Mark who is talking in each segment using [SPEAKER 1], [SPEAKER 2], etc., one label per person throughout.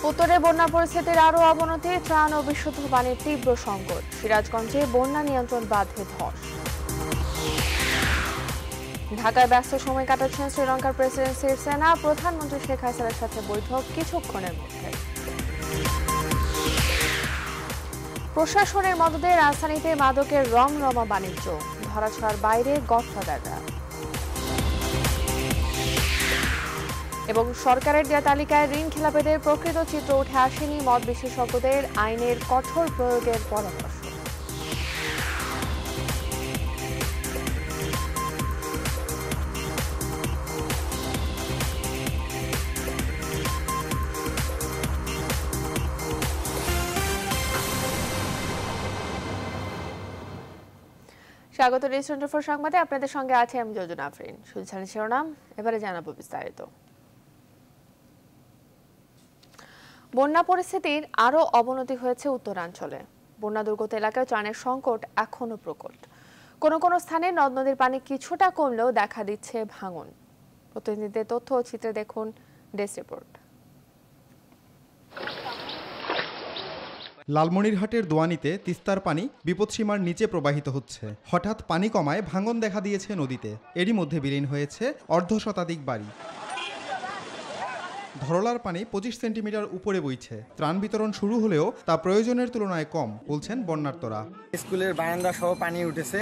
[SPEAKER 1] উত্তরে বন্যা পরিস্থিতির আরও অবনতি, ত্রাণ ও বিশুদ্ধ পানির তীব্র সংকট। সিরাজগঞ্জে বন্যা নিয়ন্ত্রণ বাঁধে ধস। ঢাকায় ব্যস্ত সময় কাটাচ্ছেন শ্রীলঙ্কার প্রেসিডেন্ট সিরিসেনা। প্রধানমন্ত্রী শেখ হাসিনার সাথে বৈঠক কিছুক্ষণের মধ্যে। প্রশাসনের মদদে রাজধানীতে মাদকের রমরমা বাণিজ্য, ধরাছোঁয়ার বাইরে গডফাদাররা। এবং সরকারের দেয়া তালিকায় ঋণ খেলাপিদের প্রকৃত চিত্র উঠে আসেনি, মদ বিশেষজ্ঞদের আইনের কঠোর প্রয়োগের পরামর্শ। স্বাগত নিউজ 24 সংবাদে, আপনাদের সঙ্গে আছে আমি যোজনা আফরিন। শুনছেন শিরোনাম, এবারে জানাবো বিস্তারিত। বন্যা পরিস্থিতির আরও অবনতি হয়েছে উত্তরাঞ্চলে। বন্যা দুর্গত এলাকায় ত্রাণের সংকট এখনো প্রকট। কোনো কোনো স্থানে নদ নদীর পানি কিছুটা কমলেও দেখা দিচ্ছে ভাঙন। প্রতিনিধিদের তথ্য ও চিত্রে দেখুন ডেস্ক রিপোর্ট।
[SPEAKER 2] লালমনিরহাটের দোয়ানিতে তিস্তার পানি বিপদসীমার নিচে প্রবাহিত হচ্ছে। হঠাৎ পানি কমায় ভাঙন দেখা দিয়েছে নদীতে। এরই মধ্যে বিলীন হয়েছে অর্ধশতাধিক বাড়ি। ধরলার পানি 25 সেন্টিমিটার উপরে বইছে। ত্রাণ বিতরণ শুরু হলেও তা প্রয়োজনের তুলনায় কম, বলছেন বন্যার্তরা।
[SPEAKER 3] স্কুলের বারান্দা সহ পানি উঠেছে,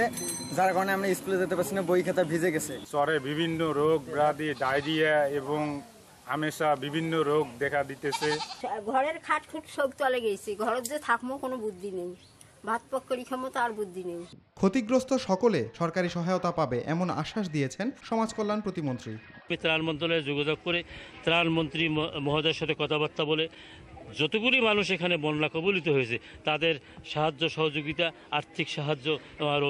[SPEAKER 3] যার কারণে আমরা স্কুলে যেতে পারছি না, বই খাতা ভিজে গেছে।
[SPEAKER 4] চরে বিভিন্ন রোগ ব্যাধি, ডায়রিয়া এবং হামেশা বিভিন্ন রোগ দেখা দিতেছে।
[SPEAKER 5] ঘরের খাট খুট সব চলে গেছে, ঘরের যে থাকবো কোনো বুদ্ধি নেই, ভাত পক্করি ক্ষমতা আর বুদ্ধি নেই।
[SPEAKER 2] ক্ষতিগ্রস্ত সকলে সরকারি সহায়তা পাবে এমন আশ্বাস দিয়েছেন সমাজ কল্যাণ প্রতিমন্ত্রী।
[SPEAKER 6] ত্রাণ মন্ত্রণালয়ে যোগাযোগ করে ত্রাণমন্ত্রী মহোদয়ের সাথে কথাবার্তা বলে যতগুলি মানুষ এখানে বন্যা কবলিত হয়েছে তাদের সাহায্য সহযোগিতা, আর্থিক সাহায্য আর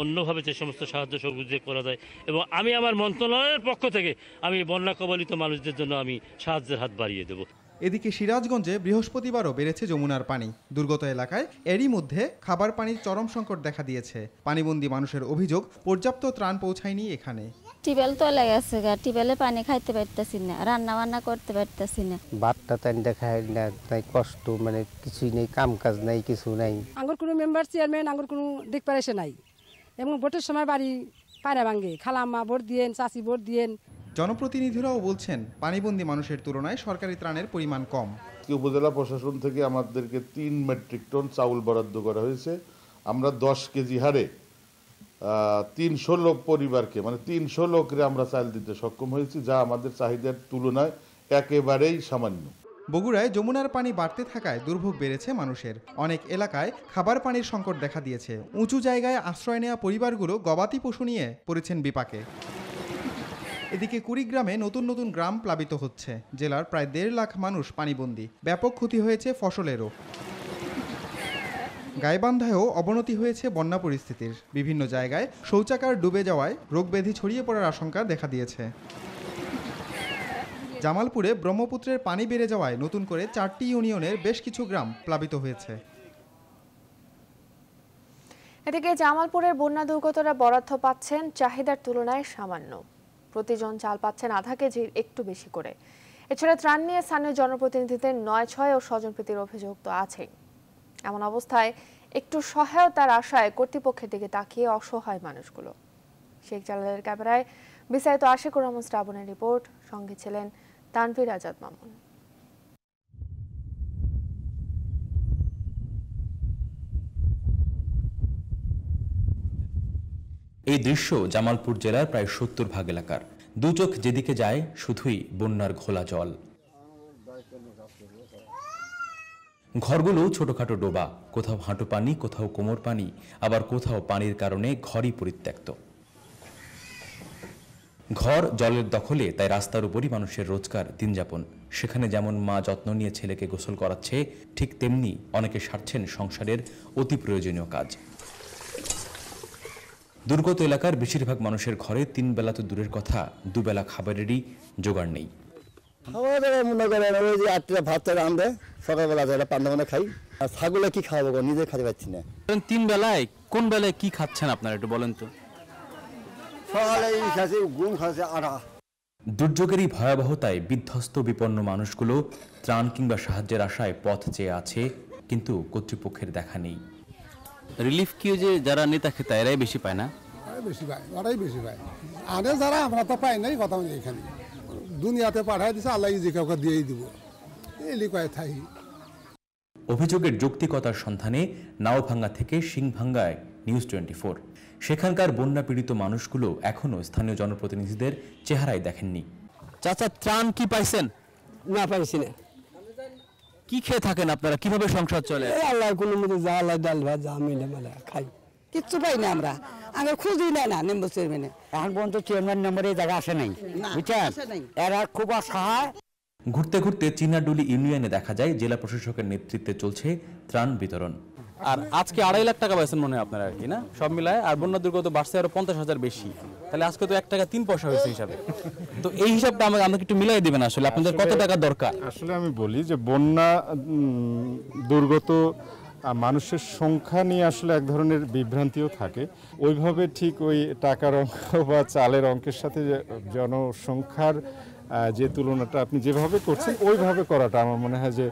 [SPEAKER 6] অন্যভাবে যে সমস্ত সাহায্য সহযোগিতা করা যায়, এবং আমি আমার মন্ত্রণালয়ের পক্ষ থেকে আমি বন্যা কবলিত মানুষদের জন্য আমি সাহায্যের হাত বাড়িয়ে দেব।
[SPEAKER 2] এদিকে সিরাজগঞ্জে বৃহস্পতিবারও বেড়েছে যমুনার পানি। দুর্গত এলাকায় এরই মধ্যে খাবার পানির চরম সংকট দেখা দিয়েছে। পানিবন্দী মানুষের অভিযোগ, পর্যাপ্ত ত্রাণ পৌঁছায়নি এখানে।
[SPEAKER 7] টিউবওয়েল তো লেগেছে, টিউবওয়েলে পানি খাইতে পারতেছি না, রান্না বান্না করতে পারতেছি না।
[SPEAKER 8] ভাতটা তাই দেখায় না, তাই কষ্ট, মানে কিছুই নেই, কাম কাজ নাই, কিছু নাই।
[SPEAKER 9] আঙ্গুর কোনো মেম্বার চেয়ারম্যান আঙ্গুর কোনো দিক পারে সে নাই, এবং ভোটের সময় বাড়ি পায়রা ভাঙ্গে, খালাম্মা ভোট দিয়েন, চাষি ভোট দিয়েন।
[SPEAKER 2] জনপ্রতিনিধিরাও বলছেন পানিবন্দী মানুষের তুলনায় সরকারি ত্রাণের পরিমাণ কম।
[SPEAKER 10] উপজেলা প্রশাসন থেকে আমাদেরকে 3 মেট্রিক টন চাউল বরাদ্দ করা হয়েছে। আমরা 10 কেজি হারে 300 লোক পরিবারকে, মানে 300 লোকরে আমরা চাল দিতে সক্ষম হয়েছি, যা আমাদের চাহিদার তুলনায় একেবারেই সামান্য।
[SPEAKER 2] বগুড়ায় যমুনার পানি বাড়তে থাকায় দুর্ভোগ বেড়েছে মানুষের। অনেক এলাকায় খাবার পানির সংকট দেখা দিয়েছে। উঁচু জায়গায় আশ্রয় নেওয়া পরিবারগুলো গবাদি পশু নিয়ে পড়েছেন বিপাকে। এদিকে কুড়িগ্রামে নতুন নতুন গ্রাম প্লাবিত হচ্ছে। জেলার প্রায় 1.5 লাখ মানুষ পানিবন্দী। ব্যাপক ক্ষতি হয়েছে ফসলেরও। গাইবান্ধায়ও অবনতি হয়েছে বন্যা পরিস্থিতির। বিভিন্ন জায়গায় শৌচাগার ডুবে যাওয়ায় রোগব্যাধি ছড়িয়ে পড়ার আশঙ্কা দেখা দিয়েছে। জামালপুরে ব্রহ্মপুত্রের পানি বেড়ে যাওয়ায় নতুন করে 4টি ইউনিয়নের বেশ কিছু গ্রাম প্লাবিত হয়েছে।
[SPEAKER 1] এদিকে জামালপুরের বন্যা দুর্গতরা বরাদ্দ পাচ্ছেন চাহিদার তুলনায় সামান্য। প্রতিজন চাল পাচ্ছেন আধা কেজির একটু বেশি করে। এছাড়া ত্রাণ নিয়ে স্থানীয় জনপ্রতিনিধিদের 9-6 ও স্বজনপ্রীতির অভিযোগ তো আছেই। এমন অবস্থায় একটু সহায়তার আশায় কর্তৃপক্ষের দিকে তাকিয়ে অসহায় মানুষগুলো। শেখ জালালের ক্যামেরায় বিস্তারিত আশিকুর রহমান শ্রাবণের রিপোর্ট, সঙ্গে ছিলেন তানভীর আজাদ মামুন।
[SPEAKER 11] এই দৃশ্য জামালপুর জেলার প্রায় 70% এলাকার। দু চোখ যেদিকে যায় শুধুই বন্যার ঘোলা জল। ঘরগুলো ছোটখাটো ডোবা, কোথাও হাঁটু পানি, কোথাও কোমর পানি, আবার কোথাও পানির কারণে ঘরই পরিত্যক্ত। ঘর জলের দখলে, তাই রাস্তার উপরই মানুষের রোজকার দিনযাপন। সেখানে যেমন মা যত্ন নিয়ে ছেলেকে গোসল করাচ্ছে, ঠিক তেমনি অনেকে সারছেন সংসারের অতি প্রয়োজনীয় কাজ। দুর্গত এলাকার বেশিরভাগ মানুষের ঘরে 3 বেলা তো দূরের কথা, 2 বেলা খাবারেরই জোগাড় নেই।
[SPEAKER 12] সকালবেলা পান্তা খাই, আর ছাগলে কি খাওয়াবো, নিজে খাতে পারছি না।
[SPEAKER 11] 3 বেলায় কোন বেলায় কি খাচ্ছেন আপনারা একটু বলেন তো?
[SPEAKER 12] সকালে খাচ্ছি, ঘুম খাচ্ছি, আটা।
[SPEAKER 11] দুর্যোগের এই ভয়াবহতায় বিধ্বস্ত বিপন্ন মানুষগুলো ত্রাণ কিংবা সাহায্যের আশায় পথ চেয়ে আছে, কিন্তু কর্তৃপক্ষের দেখা নেই।
[SPEAKER 13] রিলিফ কি যে যারা নেতা খেতা এরাই বেশি পায় না?
[SPEAKER 14] বেশি পায়, ওরাই বেশি পায়। আরে যারা আমরা তো পাই নাই, কথা নেই, এখানে দুনিয়াতে পাঠাই দিছে, আল্লাহ যে কাউকে দিয়েই দিব, এলি কয় থাই।
[SPEAKER 11] অভিযোগের যৌক্তিকতার সন্ধানে নাওভাঙ্গা থেকে সিংভাঙ্গায় নিউজ 24। সেখানকার বন্যা পীড়িত মানুষগুলো এখনো স্থানীয় জনপ্রতিনিধিদের চেহারায় দেখেননি।
[SPEAKER 13] চাচা, ত্রাণ কি পাইছেন?
[SPEAKER 15] না, পাইছি না।
[SPEAKER 13] কি খেয়ে থাকেন আপনারা? কিভাবে সংসার চলে?
[SPEAKER 15] আল্লাহ কোনো মতো যা আল্লাহ ডাল ভাত যা মিলে মেলে খাই, কিচ্ছু পাই না আমরা। আগে খুঁজি না মেম্বার চেয়ারম্যানে, এখন পর্যন্ত চেয়ারম্যান নম্বরে এই জায়গা আসে নাই, বুঝছেন? এরা খুব অসহায়।
[SPEAKER 11] ঘুরতে ঘুরতে চিনাডুলি ইউনিয়নে দেখা যায় জেলা প্রশাসকের নেতৃত্বে চলছে ত্রাণ বিতরণ।
[SPEAKER 13] আর আজকে 2.5 লাখ টাকা পাইছেন মনে হয় আপনারা, আর কি না? সব মিলায়। আর বন্যা দুর্গত বাড়ছে আরো 50,000 বেশি, তাহলে আজকে তো 1 টাকা 3 পয়সা হয়েছে হিসাবে। তো এই হিসাবটা আমাকে একটু মিলাই দিবেন, আসলে আপনাদের কত টাকা দরকার?
[SPEAKER 4] আসলে আমি বলি যে বন্যা দুর্গত মানুষের সংখ্যা নিয়ে আসলে এক ধরনের বিভ্রান্তিও থাকে। ওইভাবে ঠিক ওই টাকার অঙ্ক বা চালের অঙ্কের সাথে জনসংখ্যার যে তুলনাটা আপনি যেভাবে করছেন ওইভাবে করাটা আমার মনে হয় যে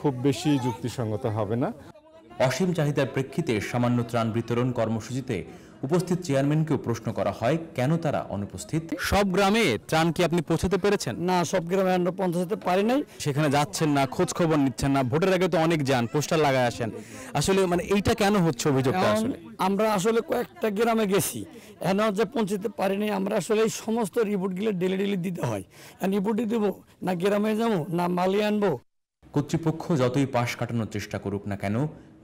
[SPEAKER 4] খুব বেশি যুক্তিসঙ্গত হবে না।
[SPEAKER 11] অসীম চাহিদার প্রেক্ষিতে সামান্য ত্রাণ বিতরণ কর্মসূচিতে উপস্থিত চেয়ারম্যানকেও প্রশ্ন করা হয় কেন তারা অনুপস্থিত।
[SPEAKER 13] সব গ্রামে ত্রাণ কি আপনি পৌঁছাতে পেরেছেন?
[SPEAKER 15] না, সব গ্রামে আমরা পৌঁছাতে পারি নাই।
[SPEAKER 13] সেখানে যাচ্ছেন না, খোঁজ খবর নিচ্ছেন না। ভোটের আগে তো অনেক যান, পোস্টার লাগায় আসেন। আসলে মানে এইটা কেন হচ্ছে অভিযোগটা? আসলে
[SPEAKER 15] আমরা আসলে কয়েকটা গ্রামে গেছি, এখন যে পৌঁছাতে পারিনি। আমরা আসলে এই সমস্ত রিপোর্টগুলো ডেলি দিতে হয়। রিপোর্টই দেবো না, গ্রামে যাবো না, মালি আনবো।
[SPEAKER 11] কর্তৃপক্ষ যতই পাশ কাটানোর চেষ্টা করুক না কেন,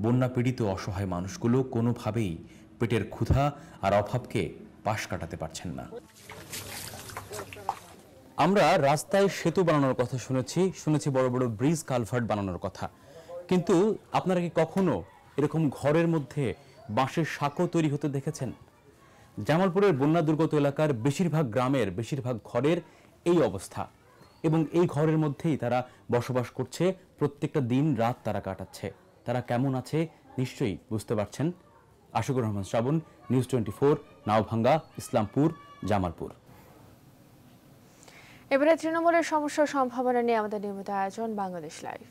[SPEAKER 11] বন্যা পীড়িত অসহায় মানুষগুলো কোনোভাবেই পেটের ক্ষুধা আর অভাবকে পাশ কাটাতে পারছেন না। আমরা রাস্তায় সেতু বানানোর কথা শুনেছি বড় বড় ব্রিজ কালভার্ট বানানোর কথা, কিন্তু আপনারা কি কখনো এরকম ঘরের মধ্যে বাঁশের সাঁকো তৈরি হতে দেখেছেন? জামালপুরের বন্যা দুর্গত এলাকার বেশিরভাগ গ্রামের বেশিরভাগ ঘরের এই অবস্থা, এবং এই ঘরের মধ্যেই তারা বসবাস করছে। প্রত্যেকটা দিন রাত তারা কাটাচ্ছে। তারা কেমন আছে নিশ্চয়ই বুঝতে পারছেন। আশিকুর রহমান শ্রাবণ, নিউজ 24, নাওভাঙ্গা, ইসলামপুর, জামালপুর।
[SPEAKER 1] এবারে তৃণমূলের সমস্যার সম্ভাবনা নিয়ে আমাদের নিয়মিত আয়োজন বাংলাদেশ লাইভ।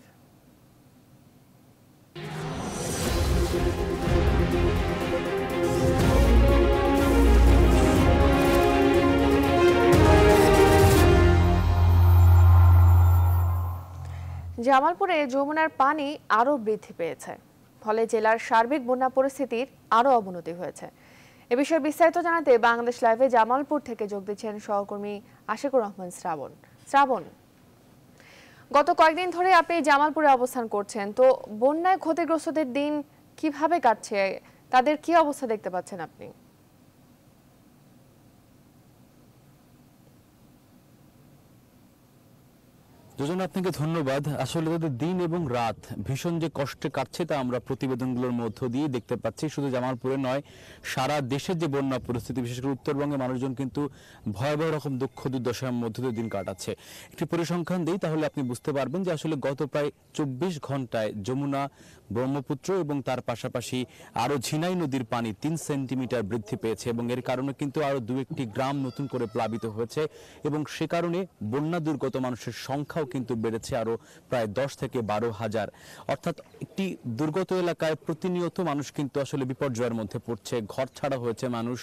[SPEAKER 1] জামালপুরে যমুনার পানি আরও বৃদ্ধি পেয়েছে, ফলে জেলার সার্বিক বন্যা পরিস্থিতির আরও অবনতি হয়েছে। এ বিষয়ে বিস্তারিত জানাতে বাংলাদেশ লাইভে জামালপুর থেকে যোগ দিচ্ছেন সহকর্মী আশিকুর রহমান শ্রাবণ। গত কয়েকদিন ধরে আপনি জামালপুরে অবস্থান করছেন, তো বন্যায় ক্ষতিগ্রস্তদের দিন কিভাবে কাটছে, তাদের কি অবস্থা দেখতে পাচ্ছেন আপনি?
[SPEAKER 13] দুজনে আপনাকে ধন্যবাদ। আসলে তাদের দিন এবং রাত ভীষণ যে কষ্টে কাটছে তা আমরা প্রতিবেদনগুলোর মধ্য দিয়ে দেখতে পাচ্ছি। শুধু জামালপুরে নয়, সারা দেশের যে বন্যা পরিস্থিতি, বিশেষ করে উত্তরবঙ্গের মানুষজন কিন্তু ভয়াবহ রকম দুঃখ দুর্দশার মধ্য দিয়ে দিন কাটাচ্ছে। একটি পরিসংখ্যান দিই, তাহলে আপনি বুঝতে পারবেন যে আসলে গত প্রায় 24 ঘন্টায় যমুনা, ব্রহ্মপুত্র এবং তার পাশাপাশি আরো ঝিনাই নদীর পানি 3 সেন্টিমিটার বৃদ্ধি পেয়েছে, এবং এর কারণে কিন্তু আরো 2-1টি গ্রাম নতুন করে প্লাবিত হয়েছে, এবং সে কারণে বন্যা দুর্গত মানুষের সংখ্যাও কিন্তু বেড়েছে আরো প্রায় 10 থেকে 12,000। অর্থাৎ একটি দুর্গত এলাকায় প্রতিনিয়ত মানুষ কিন্তু আসলে বিপর্যয়ের মধ্যে পড়ছে। ঘর ছাড়া হয়েছে, মানুষ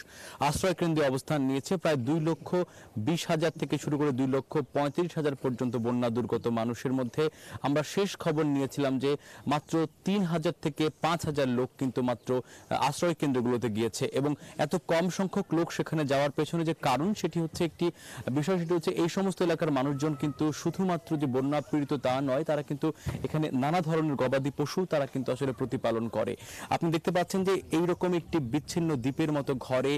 [SPEAKER 13] আশ্রয় কেন্দ্রে অবস্থান নিয়েছে। প্রায় 2,20,000 থেকে শুরু করে 2,35,000 পর্যন্ত বন্যা দুর্গত মানুষের মধ্যে আমরা শেষ খবর নিয়েছিলাম যে মাত্র 3,000 থেকে 5,000 লোক কিন্তু মাত্র আশ্রয় কেন্দ্রগুলোতে গিয়েছে, এবং এত কম সংখ্যক লোক সেখানে যাওয়ার পেছনে যে কারণ সেটি হচ্ছে একটি বিষয়, সেটি হচ্ছে এই সমস্ত এলাকার মানুষজন কিন্তু শুধুমাত্র যে বন্যা পীড়িত তা নয়, তারা কিন্তু এখানে নানা ধরনের গবাদি পশু তারা কিন্তু আসলে প্রতিপালন করে। আপনি দেখতে পাচ্ছেন যে এইরকম একটি বিচ্ছিন্ন দ্বীপের মতো ঘরে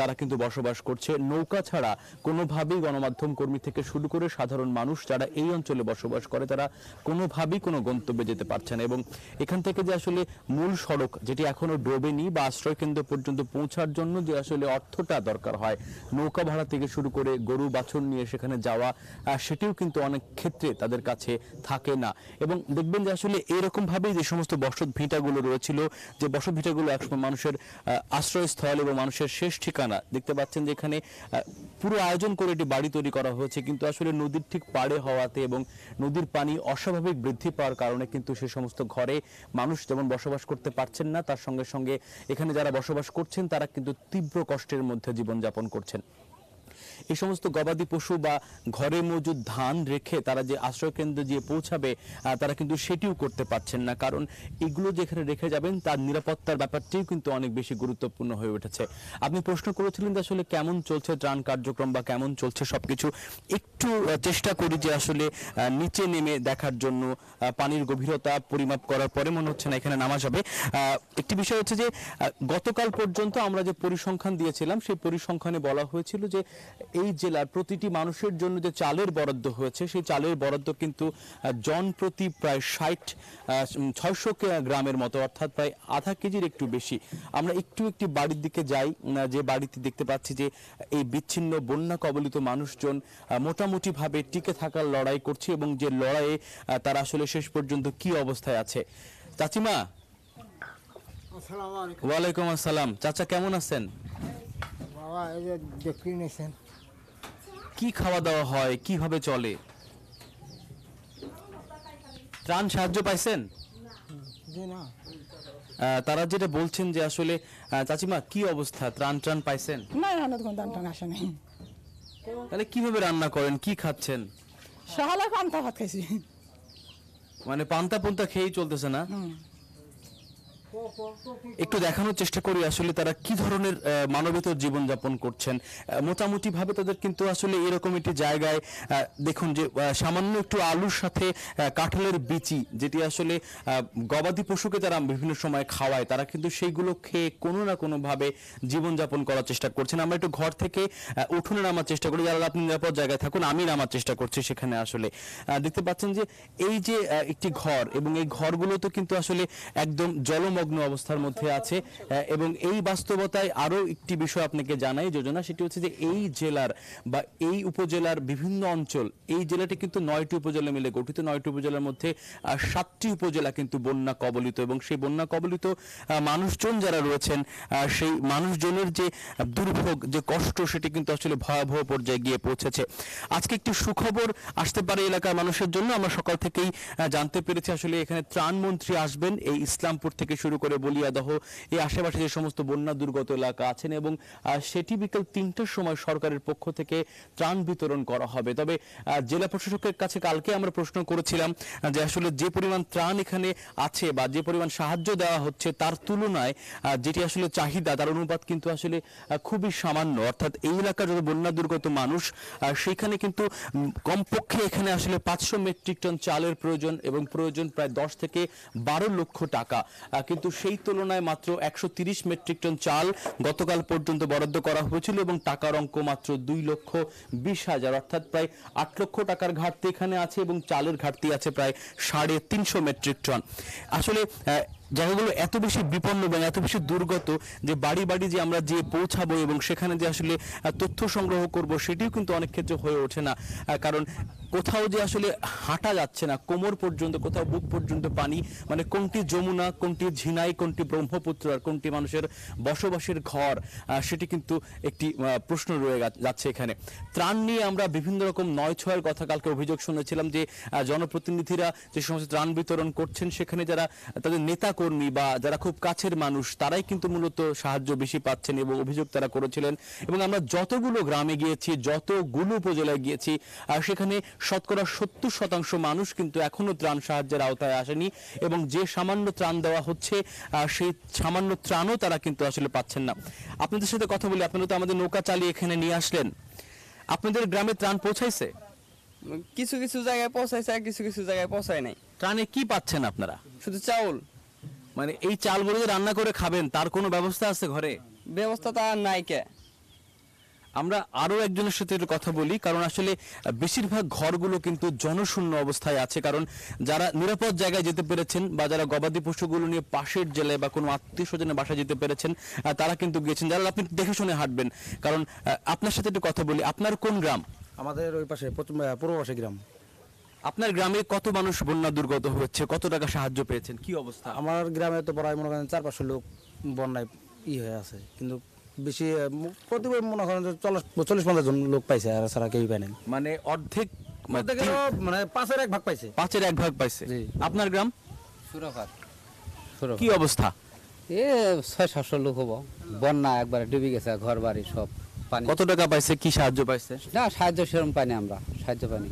[SPEAKER 13] তারা কিন্তু বসবাস করছে। নৌকা ছাড়া কোনোভাবেই গণমাধ্যম কর্মী থেকে শুরু করে সাধারণ মানুষ যারা এই অঞ্চলে বসবাস করে তারা কোনোভাবেই কোনো গন্তব্যে যেতে পারছে না, এবং এখান থেকে যে আসলে মূল সড়ক যেটি এখনো ডোবেনি বা আশ্রয় কেন্দ্র পর্যন্ত পৌঁছার জন্য যে আসলে অর্থটা দরকার হয়, নৌকা ভাড়া থেকে শুরু করে গরু বাছুর নিয়ে সেখানে যাওয়া, সেটিও কিন্তু অনেক ক্ষেত্রে ক্ষেত্রে তাদের কাছে থাকে না। এবং দেখবেন যে আসলে এইরকম ভাবেই যে সমস্ত বসত ভিটাগুলো রয়েছিল, যে বসত ভিটাগুলো একসময় মানুষের আশ্রয়স্থল এবং মানুষের শেষ ঠিকানা, দেখতে পাচ্ছেন যে এখানে পুরো আয়োজন করে একটি বাড়ি তৈরি করা হয়েছে, কিন্তু আসলে নদীর ঠিক পাড়ে হওয়াতে এবং নদীর পানি অস্বাভাবিক বৃদ্ধি পাওয়ার কারণে কিন্তু সে সমস্ত ঘরে মানুষ যেমন বসবাস করতে পারছেন না, তার সঙ্গে সঙ্গে এখানে যারা বসবাস করছেন তারা কিন্তু তীব্র কষ্টের মধ্যে জীবনযাপন করছেন। এই সমস্ত গবাদি পশু বা ঘরে মজুদ ধান রেখে তারা যে আশ্রয় কেন্দ্রে গিয়ে পৌঁছাবে তারা কিন্তু সেটিও করতে পারছেন না, কারণ এগুলো যেখানে রেখে যাবেন তার নিরাপত্তার ব্যাপারটিও কিন্তু অনেক বেশি গুরুত্বপূর্ণ হয়ে উঠেছে। আপনি প্রশ্ন করেছিলেন যে আসলে কেমন চলছে ত্রাণ কার্যক্রম বা কেমন চলছে সবকিছু, একটু চেষ্টা করি যে আসলে নিচে নেমে দেখার জন্য। পানির গভীরতা পরিমাপ করার পরে মনে হচ্ছে না এখানে নামা যাবে। একটি বিষয় হচ্ছে যে গতকাল পর্যন্ত আমরা যে পরিসংখ্যান দিয়েছিলাম সেই পরিসংখ্যানে বলা হয়েছিল যে এই জেলার প্রতিটি মানুষের জন্য যে চালের বরাদ্দ হয়েছে সেই চালের বরাদ্দ কিন্তু জন প্রতি প্রায় 600 গ্রামের মতো, অর্থাৎ প্রায় আধা কেজির একটু বেশি। আমরা একটি বাড়ির দিকে যাই, যে বাড়িতে দেখতে পাচ্ছি যে এই বিচ্ছিন্ন বন্যা কবলিত মানুষজন মোটামুটি ভাবে টিকে থাকার লড়াই করছে এবং যে লড়াইয়ে তারা আসলে শেষ পর্যন্ত কি অবস্থায় আছে। চাচিমা, ওয়ালাইকুম আসসালাম। চাচা কেমন আছেন?
[SPEAKER 16] বাবা এই যে দেখি নিছেন
[SPEAKER 13] কি খাওয়া দাওয়া হয়, কিভাবে চলে? ত্রাণ সাহায্য পাইছেন?
[SPEAKER 16] না,
[SPEAKER 13] তারা যেটা বলছেন যে আসলে চাচিমা কি অবস্থা, ত্রাণ পাইছেন?
[SPEAKER 16] না না, কোনো দাম টান আসে নাই।
[SPEAKER 13] তাহলে কিভাবে রান্না করেন, কি খাচ্ছেন?
[SPEAKER 16] সকালে পান্তা ভাত খাইছি।
[SPEAKER 13] মানে পান্তা খেয়েই চলতেছে না? একটু দেখানোর চেষ্টা করি আসলে তারা কি ধরনের মানবেতর জীবনযাপন করছেন। মোটামুটি ভাবে তাদের কিন্তু আসলে এরকম একটি জায়গায় দেখুন যে সামান্য একটু আলুর সাথে কাঁঠালের বিচি, যেটি আসলে গবাদি পশুকে তারা বিভিন্ন সময় খাওয়ায়, তারা কিন্তু সেইগুলো খেয়ে কোনো না কোনো ভাবে জীবনযাপন করার চেষ্টা করছেন। আমরা একটু ঘর থেকে উঠোনে নামার চেষ্টা করি, যারা আপনি নিরাপদ জায়গায় থাকুন, আমি নামার চেষ্টা করছি সেখানে। আসলে দেখতে পাচ্ছেন যে এই যে একটি ঘর, এবং এই ঘরগুলো তো কিন্তু আসলে একদম জলমগ্ন অবস্থার মধ্যে আছে। এবং এই বাস্তবতায় আরো একটি বিষয় আপনাকে জানাই যোজনা, সেটি হচ্ছে যে এই জেলার বা এই উপজেলার বিভিন্ন অঞ্চল, এই জেলাটি কিন্তু 9টি উপজেলা মিলে গঠিত। 9টি উপজেলার মধ্যে 7টি উপজেলা কিন্তু বন্যা কবলিত, এবং সেই বন্যা কবলিত মানুষজন যারা রয়েছেন সেই মানুষজনের যে দুর্ভোগ, যে কষ্ট, সেটি কিন্তু আসলে ভয়াবহ পর্যায়ে গিয়ে পৌঁছেছে। আজকে একটি সুখবর আসতে পারে এলাকার মানুষের জন্য। আমরা সকাল থেকেই জানতে পেরেছি আসলে এখানে ত্রাণমন্ত্রী আসবেন, এই ইসলামপুর থেকে শুরু করে বলিয়াদহ এই আশেপাশে যে সমস্ত বন্যা দুর্গত এলাকা আছেন, এবং সেটি বিকেল 3টার সময় সরকারের পক্ষ থেকে ত্রাণ বিতরণ করা হবে। তবে জেলা প্রশাসকের কাছে কালকে আমরা প্রশ্ন করেছিলাম যে আসলে যে পরিমাণ ত্রাণ এখানে আছে বা যে পরিমাণ সাহায্য দেওয়া হচ্ছে তার তুলনায় যেটি আসলে চাহিদা, তার অনুপাত কিন্তু আসলে খুবই সামান্য। অর্থাৎ এই এলাকার যত বন্যা দুর্গত মানুষ, সেখানে কিন্তু কমপক্ষে এখানে আসলে 500 মেট্রিক টন চালের প্রয়োজন, এবং প্রয়োজন প্রায় 10 থেকে 12 লক্ষ টাকা। কিন্তু সেই তুলনায় মাত্র 130 মেট্রিক টন চাল গতকাল পর্যন্ত বরাদ্দ করা হয়েছিল, এবং টাকার অঙ্ক মাত্র 2,20,000, অর্থাৎ প্রায় 8 লক্ষ টাকার ঘাটতি এখানে আছে, এবং চালের ঘাটতি আছে প্রায় 350 মেট্রিক টন। আসলে জায়গাগুলো এত বেশি বিপন্ন এবং এত বেশি দুর্গত যে বাড়ি বাড়ি যে আমরা যে পৌঁছাবো এবং সেখানে যে আসলে তথ্য সংগ্রহ করব সেটিও কিন্তু অনেক ক্ষেত্রে হয়ে ওঠে না, কারণ কোথাও যে আসলে হাঁটা যাচ্ছে না, কোমর পর্যন্ত, কোথাও বুক পর্যন্ত পানি। মানে কোনটি যমুনা, কোনটি ঝিনাই, কোনটি ব্রহ্মপুত্র, আর কোনটি মানুষের বসবাসের ঘর, সেটি কিন্তু একটি প্রশ্ন রয়ে যাচ্ছে এখানে। ত্রাণ নিয়ে আমরা বিভিন্ন রকম 9-6-এর কথা কালকে অভিযোগ শুনেছিলাম যে জনপ্রতিনিধিরা যে সমস্ত ত্রাণ বিতরণ করছেন সেখানে যারা তাদের নেতা কর্মী বা যারা খুব কাছের মানুষ তারাই কিন্তু মূলত সাহায্য বেশি পাচ্ছেন, এবং অভিযোগ তারা করেছিলেন। এবং আমরা যতগুলো গ্রামে গিয়েছি, যতগুলো উপজেলায় গিয়েছি, সেখানে শতকরা 70% মানুষ কিন্তু এখনো ত্রাণ সাহায্যের আওতায় আসেনি, এবং যে সামান্য ত্রাণ দেওয়া হচ্ছে সেই সামান্য ত্রাণও তারা কিন্তু আসলে পাচ্ছেন না। আপনাদের সাথে কথা বলি, আপনারা তো আমাদের নৌকা চালিয়ে এখানে নিয়ে আসলেন, আপনাদের গ্রামে ত্রাণ পৌঁছাইছে?
[SPEAKER 17] কিছু কিছু জায়গায় পৌঁছাইছে, কিছু কিছু জায়গায় পৌঁছায় নাই।
[SPEAKER 13] ত্রাণে কি পাচ্ছেন আপনারা?
[SPEAKER 17] শুধু চাউল।
[SPEAKER 13] মানে এই চালগুলো যে রান্না করে খাবেন তার কোনো ব্যবস্থা আছে ঘরে?
[SPEAKER 17] ব্যবস্থা তো আর নাই। কে
[SPEAKER 13] আমরা আরো একজনের সাথে একটু কথা বলি, কারণ আসলে বেশিরভাগ ঘরগুলো কিন্তু জনশূন্য অবস্থায় আছে, কারণ যারা নিরাপদ জায়গায় যেতে পেরেছেন বা যারা গবাদি পশুগুলো নিয়ে পাশের জেলায় বা কোনো আত্মীয় স্বজনের বাসায় যেতে পেরেছেন তারা কিন্তু গিয়েছেন। যারা আপনি দেখে শুনে হাঁটবেন, কারণ আপনার সাথে একটু কথা বলি, আপনার কোন গ্রাম?
[SPEAKER 18] আমাদের ওই পাশে পূর্ব পাশে গ্রাম।
[SPEAKER 13] আপনার গ্রামে কত মানুষ বন্যা দুর্গত হয়েছে, কত টাকা সাহায্য পেয়েছেন, কি অবস্থা?
[SPEAKER 18] আমার গ্রামে তো প্রায় মনে করেন 400-500 লোক বন্যায় হয়ে আছে, কিন্তু বেশি প্রতি মনে করেন 40-50 জন লোক পাইছে, আর ছাড়া কেউ পায় নাই।
[SPEAKER 13] মানে অর্ধেক
[SPEAKER 18] মানে 5-এর 1 ভাগ পাইছে।
[SPEAKER 13] 5-এর 1 ভাগ পাইছে। আপনার গ্রাম
[SPEAKER 19] সুরাঘাট।
[SPEAKER 13] কি অবস্থা?
[SPEAKER 19] 600-700 লোক হবো, বন্যা একবারে ডুবে গেছে, ঘর বাড়ি সব পানি।
[SPEAKER 13] কত টাকা পাইছে, কি সাহায্য পাইছে?
[SPEAKER 19] না সাহায্য সেরকম পাইনি, আমরা সাহায্য পাইনি।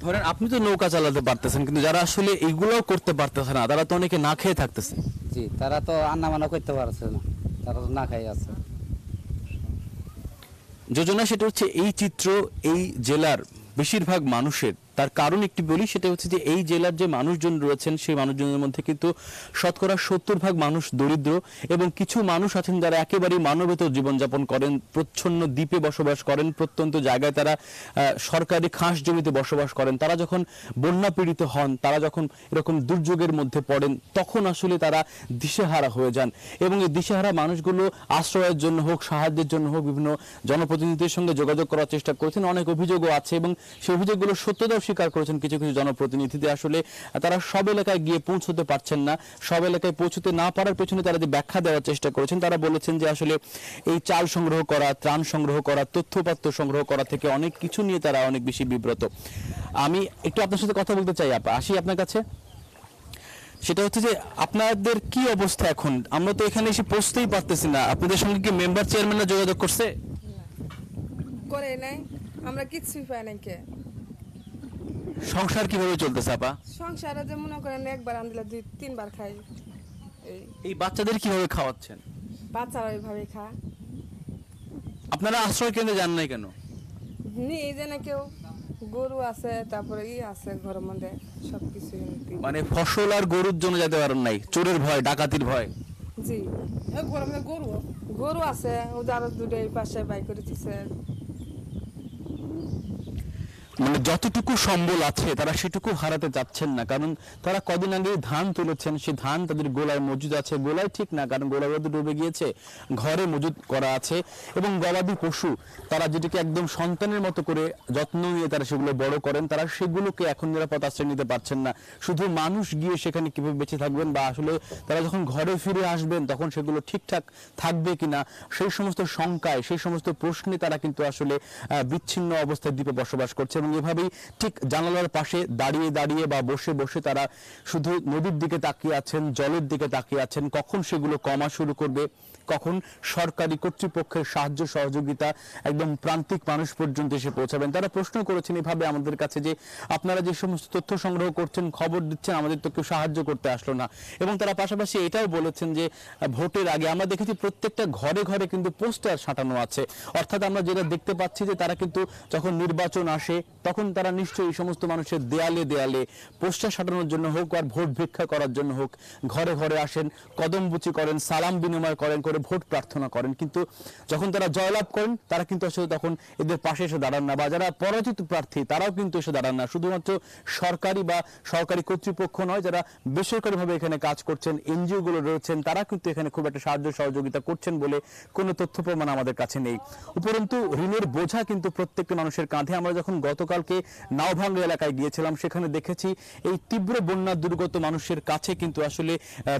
[SPEAKER 13] ধরেন আপনি তো নৌকা চালাতে পারতেছেন, কিন্তু যারা আসলে এইগুলোও করতে পারতেছে না, তারা তো অনেকে না খেয়ে থাকতেছে।
[SPEAKER 19] জি, তারা তো আন্নামানা করতে পারছে না, তারা তো না খাই আছে।
[SPEAKER 13] যোজনা সেটা হচ্ছে এই চিত্র এই জেলার বেশিরভাগ মানুষের, তার কারণ একটি বলি, সেটা হচ্ছে যে এই জেলার যে মানুষজন রয়েছেন সেই মানুষজনের মধ্যে কিন্তু শতকরা 70% মানুষ দরিদ্র, এবং কিছু মানুষ আছেন যারা একেবারেই মানবেতর জীবনযাপন করেন, প্রচ্ছন্ন দ্বীপে বসবাস করেন, প্রত্যন্ত জায়গায় তারা সরকারি খাস জমিতে বসবাস করেন। তারা যখন বন্যা পীড়িত হন, তারা যখন এরকম দুর্যোগের মধ্যে পড়েন, তখন আসলে তারা দিশেহারা হয়ে যান, এবং এই দিশেহারা মানুষগুলো আশ্রয়ের জন্য হোক, সাহায্যের জন্য হোক, বিভিন্ন জনপ্রতিনিধিদের সঙ্গে যোগাযোগ করার চেষ্টা করেছেন। অনেক অভিযোগও আছে, এবং সেই অভিযোগগুলো সত্যতা স্বীকার করেছেন কিছু কিছু জনপ্রতিনিধিদের। আসলে তারা সব এলাকায় গিয়ে পৌঁছতে পারছেন না, সব এলাকায় পৌঁছতে না পারার পেছনে তারা যে ব্যাখ্যা দেওয়ার চেষ্টা করেছেন, তারা বলেছেন যে আসলে এই চাল সংগ্রহ করা, ত্রাণ সংগ্রহ করা, তথ্যপাত্র সংগ্রহ করা থেকে অনেক কিছু নিয়ে তারা অনেক বেশি বিব্রত। আমি একটু আপনার সাথে কথা বলতে চাই, আসি আপনার কাছে। সেটা হচ্ছে যে আপনাদের কি অবস্থা এখন? আমরা তো এখানে এসে পৌঁছতেই পারতেছি না। আপনাদের সঙ্গে কি মেম্বার চেয়ারম্যানরা যোগাযোগ করছে?
[SPEAKER 20] করে নাই, আমরা কিচ্ছুই পাই নাই। কে
[SPEAKER 13] সংসার কিভাবে চলতেছে আপা?
[SPEAKER 20] সংসারে যে মনে করেন একবার আনলে 2-3 বার খাই।
[SPEAKER 13] এই বাচ্চাদের কিভাবে খাওয়াচ্ছেন?
[SPEAKER 20] বাচ্চারা ওইভাবে খায়।
[SPEAKER 13] আপনারা আশ্রয় কেন্দ্রে যান নাই কেন?
[SPEAKER 20] এই যে না কেউ গরু আছে, তারপরে আছে ঘরের মধ্যে সবকিছু।
[SPEAKER 13] মানে ফসল আর গরুর জন্য যেতে পারেন নাই, চোরের ভয়, ডাকাতির ভয়?
[SPEAKER 20] জি, ঘরের মধ্যে গরু আছে, ও যারা দুটোই পাশে বাই করে দিচ্ছে।
[SPEAKER 13] মানে যতটুকু সম্বল আছে তারা সেটুকু হারাতে যাচ্ছেন না, কারণ তারা কদিন আগে ধান তুলেছেন, সেই ধান তাদের গোলায় মজুদ আছে। গোলায় ঠিক না, কারণ গোলা ডুবে গিয়েছে, ঘরে মজুদ করা আছে। এবং গবাদি পশু তারা যেটাকে একদম সন্তানের মতো করে যত্ন নিয়ে তারা সেগুলো বড় করেন, তারা সেগুলোকে এখন নিরাপদ আশ্রয় নিতে পারছেন না। শুধু মানুষ গিয়ে সেখানে কিভাবে বেঁচে থাকবেন, বা আসলে তারা যখন ঘরে ফিরে আসবেন তখন সেগুলো ঠিকঠাক থাকবে কিনা, সেই সমস্ত শঙ্কায়, সেই সমস্ত প্রশ্নে তারা কিন্তু আসলে বিচ্ছিন্ন অবস্থায় দ্বীপে বসবাস করছে। এবং এভাবেই ঠিক জানালার পাশে দাঁড়িয়ে দাঁড়িয়ে বা বসে বসে তারা শুধু নদীর দিকে তাকিয়ে আছেন, জলের দিকে তাকিয়ে আছেন, কখন সেগুলো কমা শুরু করবে, কখন সরকারি কর্তৃপক্ষের সাহায্য সহযোগিতা একদম প্রান্তিক মানুষ পর্যন্ত এসে পৌঁছাবেন। তারা প্রশ্ন করেছেন এভাবে আমাদের কাছে যে আপনারা যে সমস্ত তথ্য সংগ্রহ করছেন, খবর দিচ্ছেন, আমাদের তো কেউ সাহায্য করতে আসলো না। এবং তারা পাশাপাশি এটাও বলেছেন যে ভোটের আগে আমরা দেখেছি প্রত্যেকটা ঘরে ঘরে কিন্তু পোস্টার সাঁটানো আছে, অর্থাৎ আমরা যেটা দেখতে পাচ্ছি যে তারা কিন্তু যখন নির্বাচন আসে তখন তারা নিশ্চয়ই এই সমস্ত মানুষের দেয়ালে দেয়ালে পোস্টার সাঁটানোর জন্য হোক আর ভোট ভিক্ষা করার জন্য হোক ঘরে ঘরে আসেন, কদমবুচি করেন, সালাম বিনিময় করেন, করে ভোট প্রার্থনা করেন। কিন্তু যখন তারা জয়লাভ করেন তারা কিন্তু আসলে তখন এদের পাশে এসে দাঁড়ান না, বা যারা পরাজিত প্রার্থী তারাও কিন্তু এসে দাঁড়ান না। শুধুমাত্র সরকারি বা সরকারি কর্তৃপক্ষ নয়, যারা বেসরকারিভাবে এখানে কাজ করছেন, এনজিও গুলো রয়েছেন, তারা কিন্তু এখানে খুব একটা সাহায্য সহযোগিতা করছেন বলে কোনো তথ্য প্রমাণ আমাদের কাছে নেই। উপরন্তু ঋণের বোঝা কিন্তু প্রত্যেকটা মানুষের কাঁধে। আমরা যখন গতকালকে নাওভাঙ্গা এলাকায় গিয়েছিলাম সেখানে দেখেছি এই তীব্র বন্যা দুর্গত মানুষের কাছে কিন্তু আসলে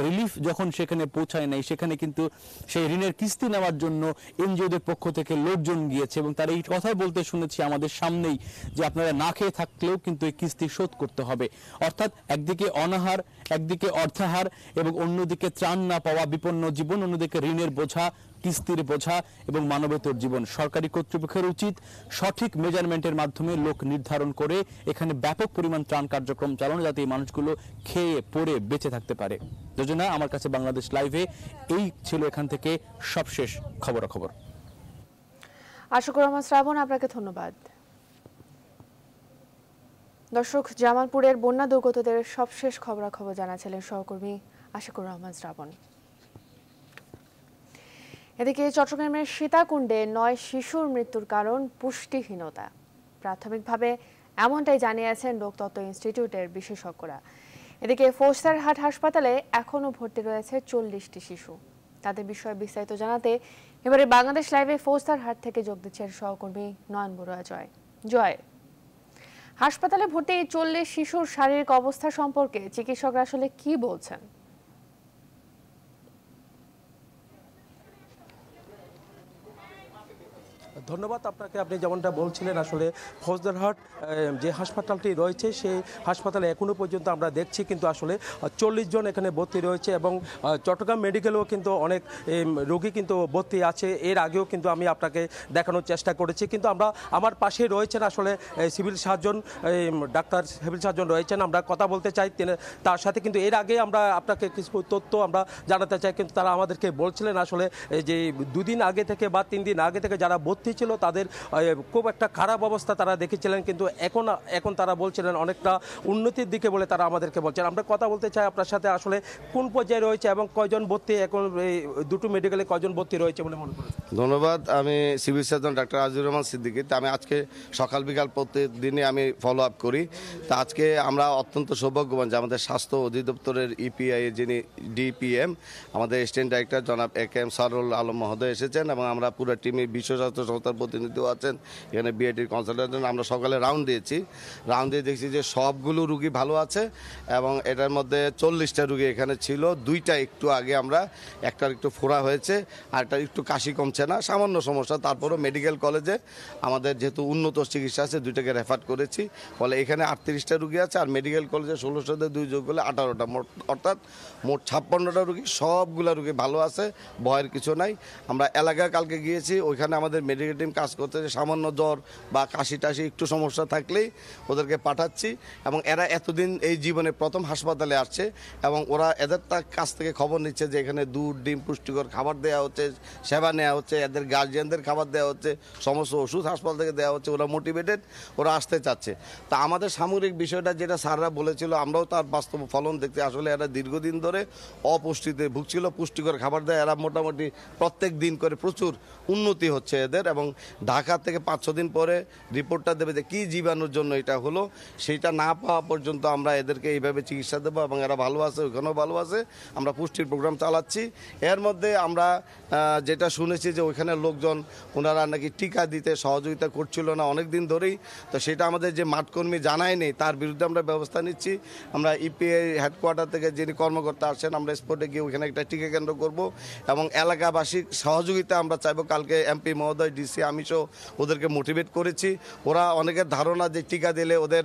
[SPEAKER 13] রিলিফ যখন সেখানে পৌঁছায় নাই, সেখানে কিন্তু সেই ঋণের কিস্তি নেওয়ার জন্য এনজিওদের পক্ষ থেকে লোকজন গিয়েছে, এবং তারা এই কথা বলতে শুনেছি আমাদের সামনেই যে আপনারা না খেয়ে থাকলেও কিন্তু এই কিস্তি শোধ করতে হবে। অর্থাৎ একদিকে অনাহার, একদিকে অর্থাহার, এবং অন্যদিকে ত্রাণ না পাওয়া, বিপন্ন জীবন, অন্যদিকে ঋণের বোঝা, কিস্তির বোঝা এবং মানবেতর জীবন। সরকারি কর্তৃপক্ষের উচিত সঠিক মেজারমেন্টের মাধ্যমে লোক নির্ধারণ করে এখানে ব্যাপক পরিমাণ ত্রাণ কার্যক্রম চালানো, যাতে এই মানুষগুলো খেয়ে পড়ে বেঁচে থাকতে পারে। যোজনা আমার কাছে বাংলাদেশ লাইভে এই ছিল এখান থেকে সবশেষ খবরাখবর।
[SPEAKER 1] আশিকুর রহমান শ্রাবণ, আপনাকে ধন্যবাদ। দর্শক, জামালপুরের বন্যা দুর্গতদের সবশেষ খবরাখবর জানাছিলেন সহকর্মী আশিকুর রহমান শ্রাবণ। এদিকে চট্টগ্রামের সীতাকুণ্ডে 9 শিশুর মৃত্যুর কারণ পুষ্টিহীনতা। প্রাথমিকভাবে এমনটাই জানিয়েছেন লোকতত্ত্ব ইনস্টিটিউটের বিশেষজ্ঞরা। এদিকে ফৌজদারহাট হাসপাতালে এখনও ভর্তি রয়েছে 40টি শিশু। তাদের বিষয়ে বিস্তারিত জানাতে এবারে বাংলাদেশ লাইভে ফৌজদারহাট থেকে যোগ দিচ্ছেন সহকর্মী নয়ন বড়ুয়া জয়। হাসপাতালে ভর্তি 40 শিশুর শারীরিক অবস্থা সম্পর্কে চিকিৎসকরা আসলে কি বলছেন?
[SPEAKER 21] ধন্যবাদ আপনাকে। আপনি যেমনটা বলছিলেন, আসলে ফৌজদারহাট যে হাসপাতালটি রয়েছে সেই হাসপাতালে এখনো পর্যন্ত আমরা দেখছি কিন্তু আসলে 40 জন এখানে ভর্তি রয়েছে এবং চট্টগ্রাম মেডিকেলেও কিন্তু অনেক রোগী কিন্তু ভর্তি আছে। এর আগেও কিন্তু আমি আপনাকে দেখানোর চেষ্টা করেছি, কিন্তু আমরা আমার পাশে রয়েছেন আসলে civil surgeon, doctor civil surgeon রয়েছেন, আমরা কথা বলতে চাই তার সাথে। কিন্তু এর আগে আমরা আপনাকে কিছু তথ্য আমরা জানাতে চাই, কিন্তু তারা আমাদেরকে বলছিলেন আসলে যে 2 দিন আগে থেকে বা 3 দিন আগে থেকে যারা ভর্তি ছিল তাদের খুব একটা খারাপ অবস্থা তারা দেখেছিলেন, কিন্তু এখন তারা বলছিলেন অনেকটা উন্নতির দিকে বলে তারা আমাদেরকে বলছেন। আমরা কথা বলতে চাই আপনার সাথে, আসলে কোন পর্যায়ে রয়েছে এবং কয়জন ভর্তি, এখন এই দুটো মেডিকেলে কয়জন ভর্তি রয়েছে বলে মনে করেন?
[SPEAKER 22] ধন্যবাদ। আমি civil surgeon doctor Azizur Rahman Siddiqui. আমি আজকে সকাল বিকাল প্রতিদিনই আমি ফলো আপ করি। তা আজকে আমরা অত্যন্ত সৌভাগ্যবান যে আমাদের স্বাস্থ্য অধিদপ্তরের ইপিআই যিনি ডিপিএম আমাদের অ্যাসিস্ট্যান্ট ডাইরেক্টর জনাব একেএম সারুল আলম মহোদয় এসেছেন এবং আমরা পুরো টিমে বিশ্ব স্বাস্থ্য সংস্থার প্রতিনিধিও আছেন, এখানে বিআইটির কনসালটেন্ট। আমরা সকালে রাউন্ড দিয়ে দেখছি যে সবগুলো রুগী ভালো আছে এবং এটার মধ্যে 40টা রুগী এখানে ছিল। 2টা একটু আগে আমরা একটার একটু ফোড়া হয়েছে আর একটা একটু কাশি কমছে না, সামান্য সমস্যা। তারপরও মেডিকেল কলেজে আমাদের যেহেতু উন্নত চিকিৎসা আছে 2টাকে রেফার করেছি, ফলে এখানে 38টা রুগী আছে আর মেডিকেল কলেজে 1600 2 যোগ করলে 18টা, অর্থাৎ মোট 56টা রুগী। সবগুলা রুগী ভালো আছে, ভয়ের কিছু নাই। আমরা এলাকায় কালকে গিয়েছি, ওইখানে আমাদের মেডিকেল টিম কাজ করতে, সামান্য জ্বর বা কাশি টাশি একটু সমস্যা থাকলেই ওদেরকে পাঠাচ্ছি এবং এরা এতদিন এই জীবনে প্রথম হাসপাতালে আসছে এবং ওরা এদের কাছ থেকে খবর নিচ্ছে যে এখানে দুধ ডিম পুষ্টিকর খাবার দেওয়া হচ্ছে, সেবা নেওয়া হচ্ছে, এদের গার্জিয়ানদের খাবার দেওয়া হচ্ছে, সমস্ত ওষুধ হাসপাতাল থেকে দেওয়া হচ্ছে। ওরা মোটিভেটেড, ওরা আসতে চাচ্ছে। তা আমাদের সামগ্রিক বিষয়টা যেটা স্যাররা বলেছিল আমরাও তার বাস্তব ফলন দেখতে, আসলে এরা দীর্ঘদিন ধরে অপুষ্টিতে ভুগছিল, পুষ্টিকর খাবার দেয় এরা মোটামুটি প্রত্যেক দিন করে, প্রচুর উন্নতি হচ্ছে এদের। এবং ঢাকা থেকে 5-6 দিন পরে রিপোর্টটা দেবে যে কী জীবাণুর জন্য এটা হলো, সেইটা না পাওয়া পর্যন্ত আমরা এদেরকে এইভাবে চিকিৎসা দেবো এবং এরা ভালো আছে, ওইখানেও ভালো আছে। আমরা পুষ্টির প্রোগ্রাম চালাচ্ছি। এর মধ্যে আমরা যেটা শুনেছি যে ওইখানে লোকজন ওনারা নাকি টিকা দিতে সহযোগিতা করছিল না অনেক দিন ধরেই, তো সেটা আমাদের যে মাঠকর্মী জানায়নি তার বিরুদ্ধে আমরা ব্যবস্থা নিচ্ছি। আমরা ইপিআই হেডকোয়ার্টার থেকে যিনি কর্মকর্তা আসছেন, আমরা স্পটে গিয়ে ওইখানে একটা টিকা কেন্দ্র করব এবং এলাকাবাসীর সহযোগিতা আমরা চাইবো। কালকে এমপি মহোদয়, ডিসি, আমিও ওদেরকে মোটিভেট করেছি। ওরা অনেকের ধারণা যে টিকা দিলে ওদের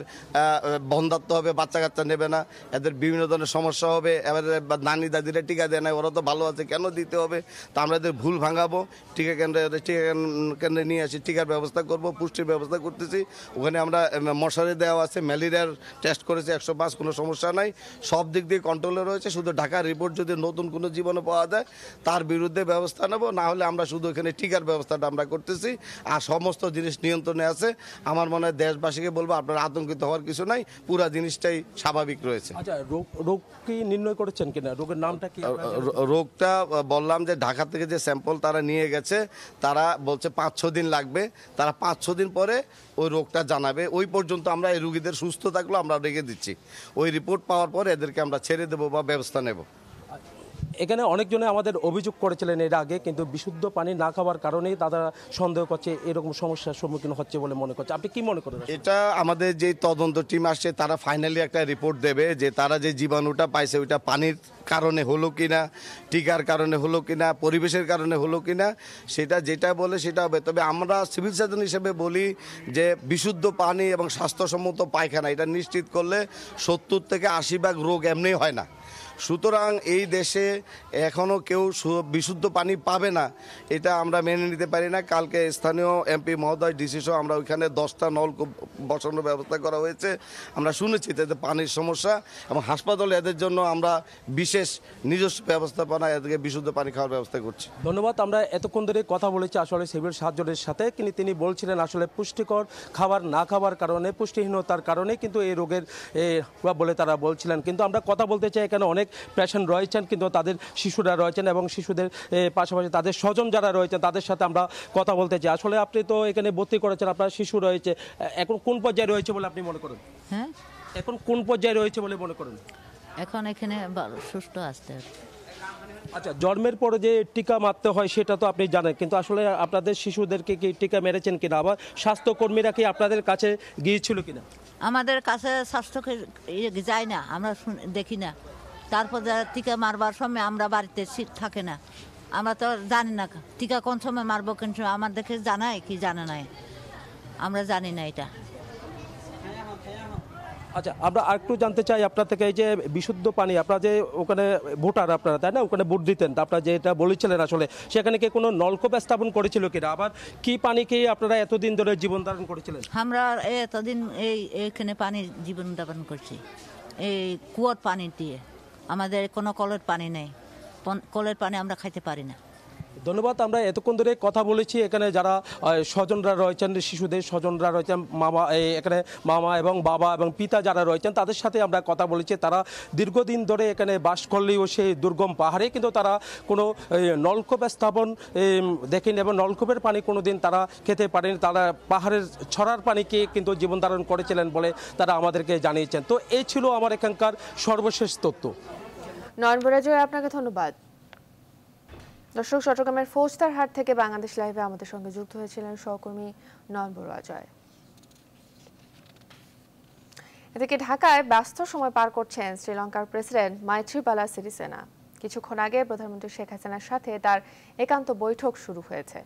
[SPEAKER 22] বন্ধাত্ম হবে, বাচ্চা কাচ্চা নেবে না, এদের বিভিন্ন ধরনের সমস্যা হবে, এবারে নানি দাদিরা টিকা দেয় না, ওরা তো ভালো আছে কেন দিতে হবে। তা আমরা এদের ভুল ভাঙাবো, টিকা কেন্দ্রে নিয়ে আসি, টিকার ব্যবস্থা করব, পুষ্টির ব্যবস্থা করতেছি। ওখানে আমরা মশারি দেওয়া আছে, ম্যালেরিয়ার টেস্ট করেছি 105, কোনো সমস্যা নাই, সব দিক দিয়ে কন্ট্রোলে রয়েছে। শুধু ঢাকার রিপোর্ট যদি নতুন কোনো জীবাণু পাওয়া যায় তার বিরুদ্ধে ব্যবস্থা নেব, না হলে আমরা শুধু এখানে টিকার ব্যবস্থাটা আমরা করতেছি আর সমস্ত জিনিস নিয়ন্ত্রণে আছে। আমার মনে হয় দেশবাসীকে বলবো আপনারা আতঙ্কিত হওয়ার কিছু নাই, পুরা জিনিসটাই স্বাভাবিক রয়েছে।
[SPEAKER 21] আচ্ছা, রোগ কি নির্ণয় করেছেন কিনা? রোগের নামটা কি?
[SPEAKER 22] রোগটা বললাম যে ঢাকা থেকে যে স্যাম্পল তারা নিয়ে গেছে, তারা বলছে 5-6 দিন লাগবে, তারা 5-6 দিন পরে ওই রোগটা জানাবে। ওই পর্যন্ত আমরা এই রোগীদের সুস্থ থাকলো আমরা রেখে দিচ্ছি, ওই রিপোর্ট পাওয়ার পরে এদেরকে আমরা ছেড়ে দেবো বা ব্যবস্থা নেব।
[SPEAKER 21] এখানে অনেকজনে আমাদের অভিযোগ করেছিলেন এর আগে, কিন্তু বিশুদ্ধ পানি না খাওয়ার কারণেই তারা সন্দেহ করছে এরকম সমস্যার সম্মুখীন হচ্ছে বলে মনে করছে। আপনি কি মনে করেন?
[SPEAKER 22] এটা আমাদের যে তদন্ত টিম আসছে তারা ফাইনালি একটা রিপোর্ট দেবে যে তারা যে জীবাণুটা পাইছে ওইটা পানির কারণে হলো কিনা, টিকার কারণে হলো কিনা, পরিবেশের কারণে হলো কিনা, সেটা যেটা বলে সেটা হবে। তবে আমরা সিভিল সার্জন হিসেবে বলি যে বিশুদ্ধ পানি এবং স্বাস্থ্যসম্মত পায়খানা এটা নিশ্চিত করলে 70 থেকে 80 ভাগ রোগ এমনি হয় না। সুতরাং এই দেশে এখনও কেউ বিশুদ্ধ পানি পাবে না, এটা আমরা মেনে নিতে পারি না। কালকে স্থানীয় এমপি মহোদয়, ডিসি সহ আমরা ওইখানে 10টা নলকূপ বসানোর ব্যবস্থা করা হয়েছে। আমরা শুনেছি তাদের পানির সমস্যা এবং হাসপাতালে এদের জন্য আমরা বিশেষ নিজস্ব ব্যবস্থাপনা এদেরকে বিশুদ্ধ পানি খাওয়ার ব্যবস্থা করছি।
[SPEAKER 21] ধন্যবাদ। আমরা এতক্ষণ ধরে কথা বলেছি আসলে সিভিল সার্জনের সাথে, কিন্তু তিনি বলছিলেন আসলে পুষ্টিকর খাবার না খাওয়ার কারণে, পুষ্টিহীনতার কারণে কিন্তু এই রোগের বলে তারা বলছিলেন। কিন্তু আমরা কথা বলতে চাই, এখানে অনেক পেশেন্ট রয়েছেন, কিন্তু তাদের শিশুরা রয়েছেন এবং শিশুদের পাশাপাশি তাদের স্বজন যারা রয়েছেন তাদের সাথে আমরা কথা বলতে চাই। আসলে আপনি তো এখানে ভর্তি করেছেন, আপনার শিশু রয়েছে, এখন কোন পর্যায়ে রয়েছে বলে আপনি মনে করেন?
[SPEAKER 23] হ্যাঁ,
[SPEAKER 21] এখন কোন পর্যায়ে রয়েছে বলে মনে করেন?
[SPEAKER 23] এখন এখানে সুস্থ আসতে।
[SPEAKER 21] আচ্ছা, জন্মের পরে যে টিকা মারতে হয় সেটা তো আপনি জানেন, কিন্তু আসলে আপনাদের শিশুদেরকে কি টিকা মেরেছেন কিনা, আবার স্বাস্থ্যকর্মীরা কি আপনাদের কাছে গিয়েছিল কিনা?
[SPEAKER 23] আমাদের কাছে স্বাস্থ্য যায় না, আমরা দেখি না। তারপর টিকা মারবার সময় আমরা বাড়িতে সিট থাকে না, আমরা তো জানি না টিকা কোন সময় মারবো, কিন্তু আমাদেরকে জানায় কি জানা নাই, আমরা জানি না এটা।
[SPEAKER 21] আচ্ছা, আমরা আরেকটু জানতে চাই আপনার থেকে, এই যে বিশুদ্ধ পানি, আপনারা যে ওখানে ভোটার আপনারা, তাই না, ওখানে ভোট দিতেন, আপনারা যেটা বলেছিলেন আসলে সেখানে কি কোনো নলকূপ স্থাপন করেছিল কিনা, আবার কি পানি কি আপনারা এতদিন ধরে জীবন ধারণ করেছিলেন?
[SPEAKER 23] আমরা এতদিন এইখানে পানি জীবন ধারণ করছি, এই কুয়োর পানি দিয়ে। আমাদের কোনো কলের পানি নেই, কলের পানি আমরা খাইতে পারি না।
[SPEAKER 21] ধন্যবাদ। আমরা এতক্ষণ ধরে কথা বলেছি এখানে যারা স্বজনরা রয়েছেন, শিশুদের স্বজনরা রয়েছেন, এখানে মামা এবং বাবা এবং পিতা যারা রয়েছেন, তাদের সাথে আমরা কথা বলেছি। তারা দীর্ঘদিন ধরে এখানে বাস করলেও সেই দুর্গম পাহাড়ে কিন্তু তারা কোনো নলকূপ স্থাপন দেখেনি এবং নলকূপের পানি কোনো দিন তারা খেতে পারেনি। তারা পাহাড়ের ছড়ার পানিকে কিন্তু জীবন ধারণ করেছিলেন বলে তারা আমাদেরকে জানিয়েছেন। তো এই ছিল আমার এখানকার সর্বশেষ তথ্য।
[SPEAKER 1] নয়ন বরাজয়, আপনাকে ধন্যবাদ। দর্শক, চট্টগ্রামের ফৌজদারহাট থেকে বাংলাদেশ লাইভে আমাদের সঙ্গে যুক্ত হয়েছিলেন সহকর্মী নয়ন বরাজয়। এদিকে ঢাকায় ব্যস্ত সময় পার করছেন শ্রীলঙ্কার প্রেসিডেন্ট মাইথ্রিপালা সিরিসেনা। কিছুক্ষণ আগে প্রধানমন্ত্রী শেখ হাসিনার সাথে তার একান্ত বৈঠক শুরু হয়েছে।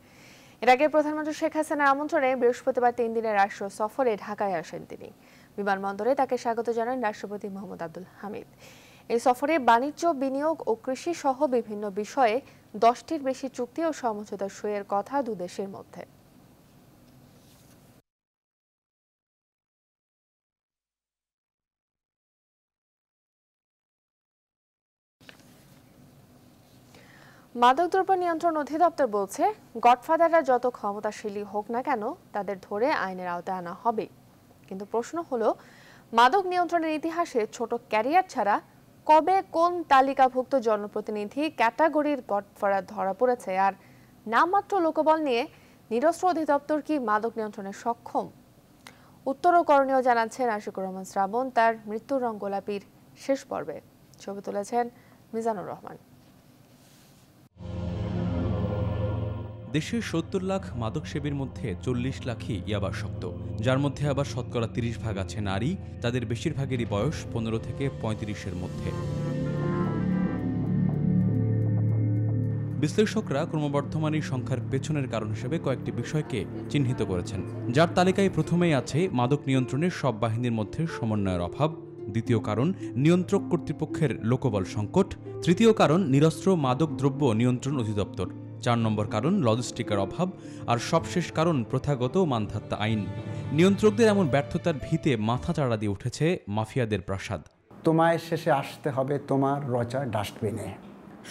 [SPEAKER 1] এর আগে প্রধানমন্ত্রী শেখ হাসিনার আমন্ত্রণে বৃহস্পতিবার 3 দিনের রাষ্ট্র সফরে ঢাকায় আসেন তিনি। বিমানবন্দরে তাকে স্বাগত জানান রাষ্ট্রপতি মোহাম্মদ আব্দুল হামিদ। এই সফরে বাণিজ্য, বিনিয়োগ ও কৃষি সহ বিভিন্ন বিষয়ে 10টির বেশি চুক্তি ও সমঝোতা সইয়ের কথা দুদেশের মধ্যে। মাদকদ্রব্য নিয়ন্ত্রণ অধিদপ্তর বলছে, গডফাদাররা যত ক্ষমতাশালী হোক না কেন তাদের ধরে আইনের আওতায় আনা হবে। কিন্তু প্রশ্ন হলো, মাদক নিয়ন্ত্রণের ইতিহাসে ছোট ক্যারিয়ার ছাড়া কবে কোন তালিকাভুক্ত জনপ্রতিনিধি ক্যাটাগরির গডফাদার ধরা পড়েছে? আর নামমাত্র লোকবল নিয়ে নিরস্ত্র অধিদপ্তর কি মাদক নিয়ন্ত্রণে সক্ষম? উত্তর ও করণীয় জানাচ্ছেন আশিকুর রহমান শ্রাবণ তার মৃত্যুর রং গোলাপির শেষ পর্বে। ছবি তুলেছেন মিজানুর রহমান।
[SPEAKER 11] দেশের ৭০ লাখ মাদক সেবীর মধ্যে ৪০ লাখই ইয়াবাসক্ত, যার মধ্যে আবার শতকরা ৩০% আছে নারী। তাদের বেশিরভাগেরই বয়স ১৫ থেকে ৩৫-এর মধ্যে। বিশ্লেষকরা ক্রমবর্ধমান এই সংখ্যার পেছনের কারণ হিসেবে কয়েকটি বিষয়কে চিহ্নিত করেছেন, যার তালিকায় প্রথমেই আছে মাদক নিয়ন্ত্রণের সব বাহিনীর মধ্যে সমন্বয়ের অভাব। দ্বিতীয় কারণ নিয়ন্ত্রক কর্তৃপক্ষের লোকবল সংকট। তৃতীয় কারণ নিরস্ত্র মাদক দ্রব্য নিয়ন্ত্রণ অধিদপ্তর। ৪ নম্বর কারণ লজিস্টিকের অভাব। আর সবশেষ কারণ প্রথাগত মানধাত্তা আইন। নিয়ন্ত্রকদের এমন ব্যর্থতার ভিতে মাথা চাড়া দিয়ে উঠেছে মাফিয়াদের প্রাসাদ।
[SPEAKER 3] তোমায় শেষে আসতে হবে তোমার রচা ডাস্টবিনে।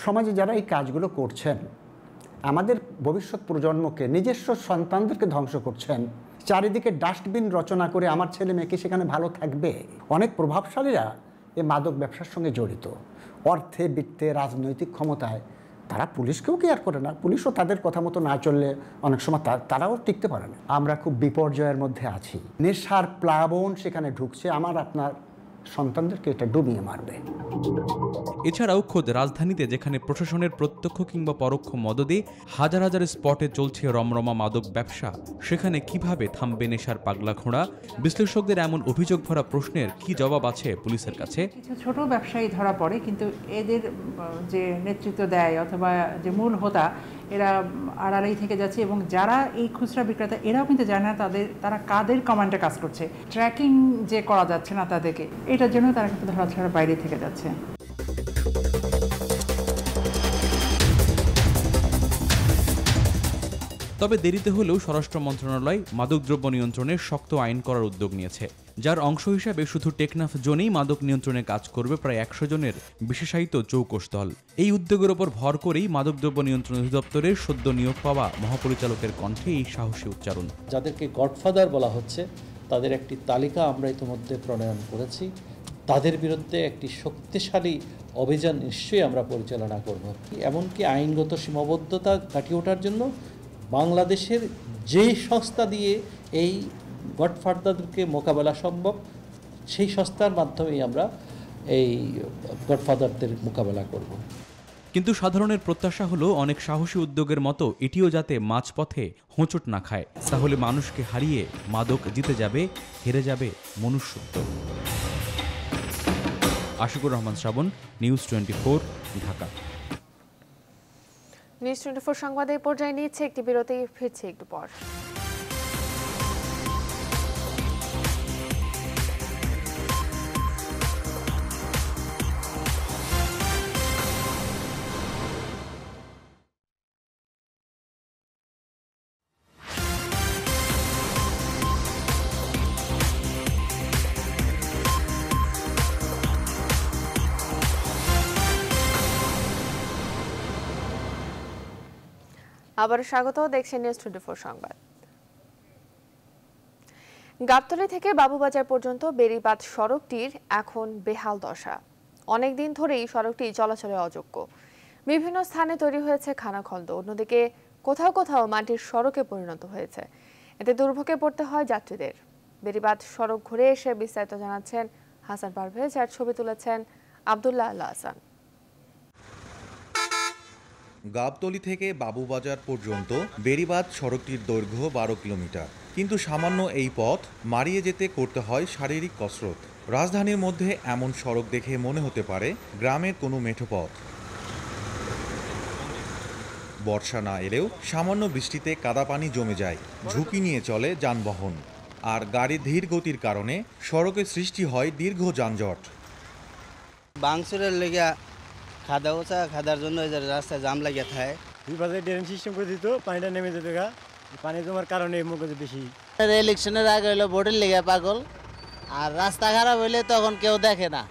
[SPEAKER 3] সমাজে যারা এই কাজগুলো করছেন, আমাদের ভবিষ্যৎ প্রজন্মকে, নিজস্ব সন্তানদেরকে ধ্বংস করছেন। চারিদিকে ডাস্টবিন রচনা করে আমার ছেলে মেয়েকে সেখানে ভালো থাকবে। অনেক প্রভাবশালীরা এই মাদক ব্যবসার সঙ্গে জড়িত। অর্থে, বিত্তে, রাজনৈতিক ক্ষমতায় তারা পুলিশকেও কেয়ার করে না। পুলিশও তাদের কথা মতো না চললে অনেক সময় তারাও টিকতে পারে না। আমরা খুব বিপর্যয়ের মধ্যে আছি। নেশার প্লাবন সেখানে ঢুকছে। আমার আপনার সন্তানদেরকে এটা ডুবিয়ে মারবে।
[SPEAKER 11] এছাড়াও খোদ রাজধানীতে যেখানে প্রশাসনের প্রত্যক্ষ কিংবা পরোক্ষ মদদে হাজার হাজার স্পটে চলছে রমরমা মাদক ব্যবসা, সেখানে কিভাবে থামবে নেশার পাগলা ঘোড়া? বিশ্লেষকদের এমন অভিযোগ ভরা প্রশ্নের কি জবাব আছে পুলিশের কাছে?
[SPEAKER 5] কিছু ছোট ব্যবসায়ী ধরা পড়ে, কিন্তু এদের যে নেতৃত্ব দেয় অথবা যে মূল হোতা, এরা আড়ালেই থেকে যাচ্ছে। এবং যারা এই খুচরা বিক্রেতা, এরাও কিন্তু জানে না তারা কাদের কমান্ডে কাজ করছে। ট্র্যাকিং যে করা যাচ্ছে না তাদেরকে, এটার জন্য তারা কিন্তু ধরাছোঁয়ার বাইরে থেকে যাচ্ছে।
[SPEAKER 11] তবে দেরিতে হলেও স্বরাষ্ট্র মন্ত্রণালয় মাদকদ্রব্য নিয়ন্ত্রণের শক্ত আইন করার উদ্যোগ নিয়েছে, যার অংশ হিসাবে শুধু টেকনাফ জোনেই মাদক নিয়ন্ত্রণে কাজ করবে প্রায় ১০০ জনের বিশেষায়িত চৌকস দল। এই উদ্যোগের ওপর ভর করেই মাদকদ্রব্য নিয়ন্ত্রণ অধিদপ্তরের সদ্য নিয়োগ পাওয়া মহাপরিচালকের কণ্ঠে এই সাহসী উচ্চারণ।
[SPEAKER 6] যাদেরকে গডফাদার বলা হচ্ছে তাদের একটি তালিকা আমরা ইতিমধ্যে প্রণয়ন করেছি। তাদের বিরুদ্ধে একটি শক্তিশালী অভিযান নিশ্চয়ই আমরা পরিচালনা করব। এমনকি আইনগত সীমাবদ্ধতা কাটিয়ে ওঠার জন্য বাংলাদেশের যে সংস্থা দিয়ে এই গডফাদারদেরকে মোকাবেলা সম্ভব, সেই সংস্থার মাধ্যমেই আমরা এই গডফাদারদের মোকাবেলা করব।
[SPEAKER 11] কিন্তু সাধারণের প্রত্যাশা হলো অনেক সাহসী উদ্যোগের মতো এটিও যাতে মাঝপথে হোঁচট না খায়, তাহলে মানুষকে হারিয়ে মাদক জিতে যাবে, হেরে যাবে মনুষ্যত্ব। আশিকুর রহমান শ্রাবণ, নিউজ 24, ঢাকা।
[SPEAKER 1] নিউজ 24 সংবাদ এই পর্যায়ে নিচ্ছে একটি বিরতি, ফিরছে একটু পর। আবার স্বাগত, দেখছেন নিউজ 24 সংবাদ। গাবতলী থেকে বাবুবাজার পর্যন্ত বেড়িবাঁধ সড়কটির এখন বেহাল দশা। অনেক দিন ধরেই সড়কটি চলাচলে অযোগ্য। বিভিন্ন স্থানে তৈরি হয়েছে খানাখন্দ, অন্যদিকে কোথাও কোথাও মাটির সড়কে পরিণত হয়েছে। এতে দুর্ভোগে পড়তে হয় যাত্রীদের। বেড়িবাঁধ সড়ক ঘুরে এসে বিস্তারিত জানাচ্ছেন হাসান পারভেজ, আর ছবি তুলেছেন আব্দুল্লাহ আল হাসান।
[SPEAKER 7] গাবতলী থেকে বাবুবাজার পর্যন্ত বেড়িবাঁধ সড়কটির দৈর্ঘ্য 12 কিলোমিটার, কিন্তু সামান্য এই পথ মারিয়ে যেতে করতে হয় শারীরিক কসরত। রাজধানীর মধ্যে এমন সড়ক দেখে মনে হতে পারে গ্রামের কোনো মেঠো পথ। বর্ষা না এলেও সামান্য বৃষ্টিতে কাদা পানি জমে যায়, ঝুঁকি নিয়ে চলে যানবাহন, আর গাড়ির ধীর গতির কারণে সড়কে সৃষ্টি হয় দীর্ঘ যানজট।
[SPEAKER 8] বাংসুরের লেগে খাদা ওচা খাদার জন্য রাস্তায় জাম লাগিয়ে থাকে।
[SPEAKER 9] দুই পাশে ড্রেন সিস্টেম করে দিত, পানিটা নেমে যেত, পানি জমার কারণে বেশি।
[SPEAKER 8] ইলেকশনের আগে হলো ভোটের লেগে পাগল, আর রাস্তা খারাপ হইলে তখন কেউ দেখে না।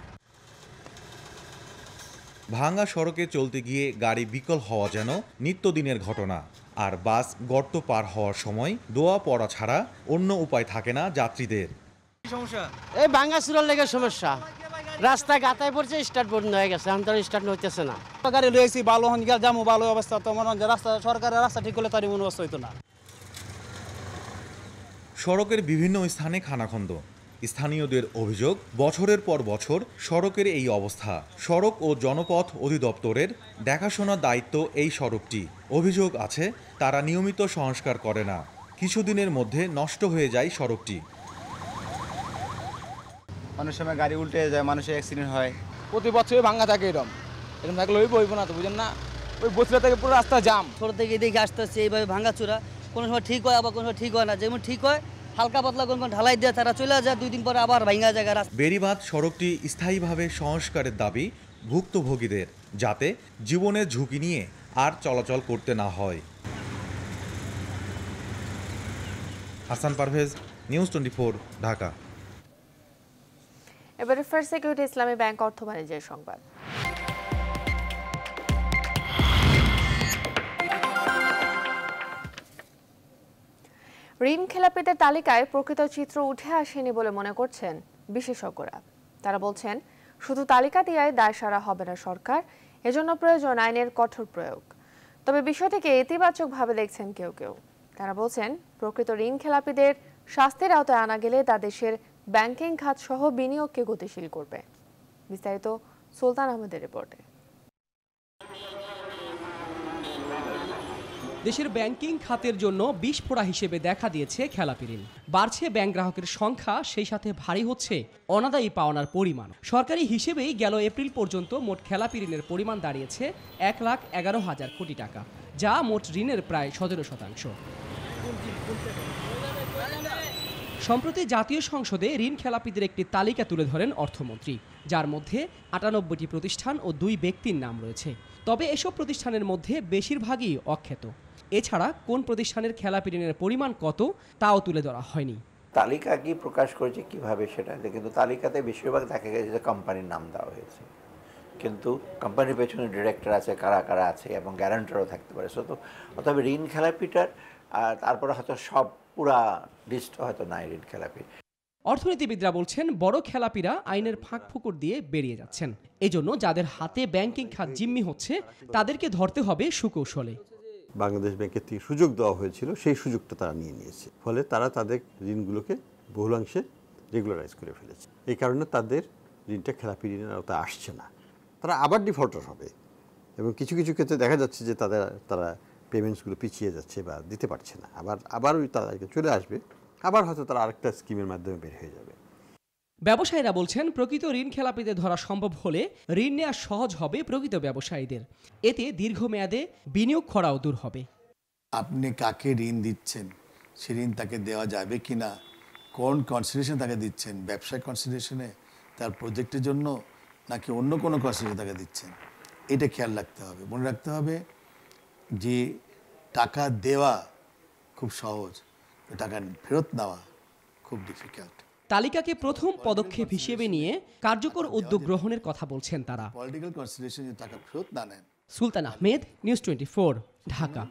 [SPEAKER 7] ভাঙা সড়কে চলতে গিয়ে গাড়ি বিকল হওয়া যেন নিত্যদিনের ঘটনা, আর বাস গর্ত পার হওয়ার সময় দোয়া পড়া ছাড়া অন্য উপায় থাকে না যাত্রীদের।
[SPEAKER 8] সমস্যা এই ভাঙা চুরার লেগে সমস্যা, রাস্তা গাতায় পড়ছে, স্টার্ট বন্ধ হয়ে গেছে, এখন স্টার্ট হইতেছে না।
[SPEAKER 18] গাড়ি রয়েছি ভালো হনগা যাবো, ভালো অবস্থা তো মনে হয় রাস্তা, সরকারের রাস্তা ঠিক করলে তারই মনে অবস্থা হইতো না।
[SPEAKER 7] সড়কের বিভিন্ন স্থানে খানাখন্দ। স্থানীয়দের অভিযোগ, বছরের পর বছর সড়কের এই অবস্থা। সড়ক ও জনপথ অধিদপ্তরের দেখাশোনার দায়িত্ব এই সড়কটি। অভিযোগ আছে তারা নিয়মিত সংস্কার করে না, কিছুদিনের মধ্যে নষ্ট হয়ে যায় সড়কটি।
[SPEAKER 24] অনেক সময় গাড়ি উল্টে যায়, মানুষের অ্যাক্সিডেন্ট হয়।
[SPEAKER 18] প্রতি বছরই ভাঙা থাকে, এরকম থাকলে হইব না তো, বুঝেন না? ওই বছরা থেকে পুরো রাস্তা জাম।
[SPEAKER 8] ছোট থেকে দেখে আসতে হচ্ছে এইভাবে ভাঙা চূড়া, কোনো সময় ঠিক হয় আবার কোনো সময় ঠিক হয় না। যেমন ঠিক হয় হালকা পাতলা কোন ঢালাই দিয়ে তারা চলে যায়, 2 দিন পরে আবার ভাঙা জায়গা।
[SPEAKER 7] বেড়িবাঁধ সড়কটি স্থায়ীভাবে সংস্কারের দাবি ভুক্তভোগীদের, যাতে জীবনের ঝুঁকি নিয়ে আর চলাচল করতে না হয়। হাসান পারভেজ, নিউজ 24, ঢাকা।
[SPEAKER 1] এবারে ফার্স্ট সিকিউরিটি ইসলামী ব্যাংক অর্থ বাণিজ্যের সংবাদ। ঋণ খেলাপিদের তালিকায় প্রকৃত চিত্র উঠে আসেনি বলে মনে করছেন বিশেষজ্ঞরা। তারা বলছেন, শুধু তালিকা দিয়ে দায় সারা হবে না সরকার, এজন্য প্রয়োজন আইনের কঠোর প্রয়োগ। তবে বিষয়টিকে ইতিবাচকভাবে দেখছেন কেউ কেউ। তারা বলছেন, প্রকৃত ঋণ খেলাপিদের শাস্তির আওতায় আনা গেলে তা দেশের ব্যাংকিং খাত সহ বিনিয়োগকে গতিশীল করবে। বিস্তারিত সুলতান আহমেদের রিপোর্টে।
[SPEAKER 25] দেশের ব্যাংকিং খাতের জন্য বিস্ফোরা হিসেবে দেখা দিয়েছে খেলাপি ঋণ। বাড়ছে ব্যাংক গ্রাহকের সংখ্যা, সেই সাথে ভারী হচ্ছে অনাদায়ী পাওনার পরিমাণ। সরকারি হিসেবেই গেল এপ্রিল পর্যন্ত মোট খেলাপি ঋণের পরিমাণ দাঁড়িয়েছে 1,11,000 কোটি টাকা, যা মোট ঋণের প্রায় 17%। সম্প্রতি জাতীয় সংসদে ঋণ খেলাপিদের একটি তালিকা তুলে ধরেন অর্থমন্ত্রী, যার মধ্যে 98টি প্রতিষ্ঠান ও 2 ব্যক্তির নাম রয়েছে। তবে এসব প্রতিষ্ঠানের মধ্যে বেশিরভাগই অখ্যাত। এছাড়া কোন প্রতিষ্ঠানের খেলাপি ঋণের পরিমাণ কত তাও তুলে ধরা হয়নি।
[SPEAKER 26] তালিকা কি প্রকাশ করেছে কিভাবে সেটা, কিন্তু তালিকাতে বেশিরভাগ দেখা গেছে যে কোম্পানির নাম দেওয়া হয়েছে, কিন্তু কোম্পানির পেছনে ডিরেক্টর আছে, কারা কারা আছে এবং গ্যারান্টারও থাকতে পারে। তো তবে ঋণ খেলাপিটার তারপরে হয়তো সব পুরা লিস্ট হয়তো নাই ঋণ খেলাপি।
[SPEAKER 25] অর্থনীতিবিদরা বলছেন, বড় খেলাপিরা আইনের ফাঁকফোকর দিয়ে বেরিয়ে যাচ্ছেন। এজন্য যাদের হাতে ব্যাংকিং খাত জিম্মি হচ্ছে তাদেরকে ধরতে হবে সুকৌশলে।
[SPEAKER 27] বাংলাদেশ ব্যাংকের থেকে সুযোগ দেওয়া হয়েছিল, সেই সুযোগটা তারা নিয়ে নিয়েছে, ফলে তারা তাদের ঋণগুলোকে বহুলাংশে রেগুলারাইজ করে ফেলেছে। এই কারণে তাদের ঋণটা খেলাপি ঋণের আওতায় আসছে না। তারা আবার ডিফল্টার হবে এবং কিছু কিছু ক্ষেত্রে দেখা যাচ্ছে যে তারা পেমেন্টসগুলো পিছিয়ে যাচ্ছে বা দিতে পারছে না, আবার ওই তাদেরকে চলে আসবে, আবার হয়তো তারা আরেকটা স্কিমের মাধ্যমে বের হয়ে যাবে।
[SPEAKER 25] ব্যবসায়ীরা বলছেন প্রকৃত ঋণ খেলাপিদের ধরা সম্ভব হলে ঋণ নেওয়া সহজ হবে প্রকৃত ব্যবসায়ীদের, এতে দীর্ঘমেয়াদে বিনিয়োগ খরাও দূর হবে।
[SPEAKER 2] আপনি কাকে ঋণ দিচ্ছেন, সে ঋণ তাকে দেওয়া যাবে কিনা, কোন কনসিডারেশন তাকে দিচ্ছেন, ব্যবসায়িক কনসিডারেশনে, তার প্রজেক্টের জন্য, নাকি অন্য কোনো কনসিডারেশন তাকে দিচ্ছেন, এটা খেয়াল রাখতে হবে। মনে রাখতে হবে যে টাকা দেওয়া খুব সহজ, টাকা ফেরত নেওয়া খুব ডিফিকাল্ট।
[SPEAKER 25] তালিকাকে প্রথম পদক্ষেপ হিসেবে নিয়ে কার্যকর উদ্যোগ গ্রহণের কথা বলছেন তারা।
[SPEAKER 2] পলিটিক্যাল কনসিডারেশন যে টাকা ফেরত না নেন।
[SPEAKER 25] সুলতান আহমেদ, নিউজ 24, ঢাকা।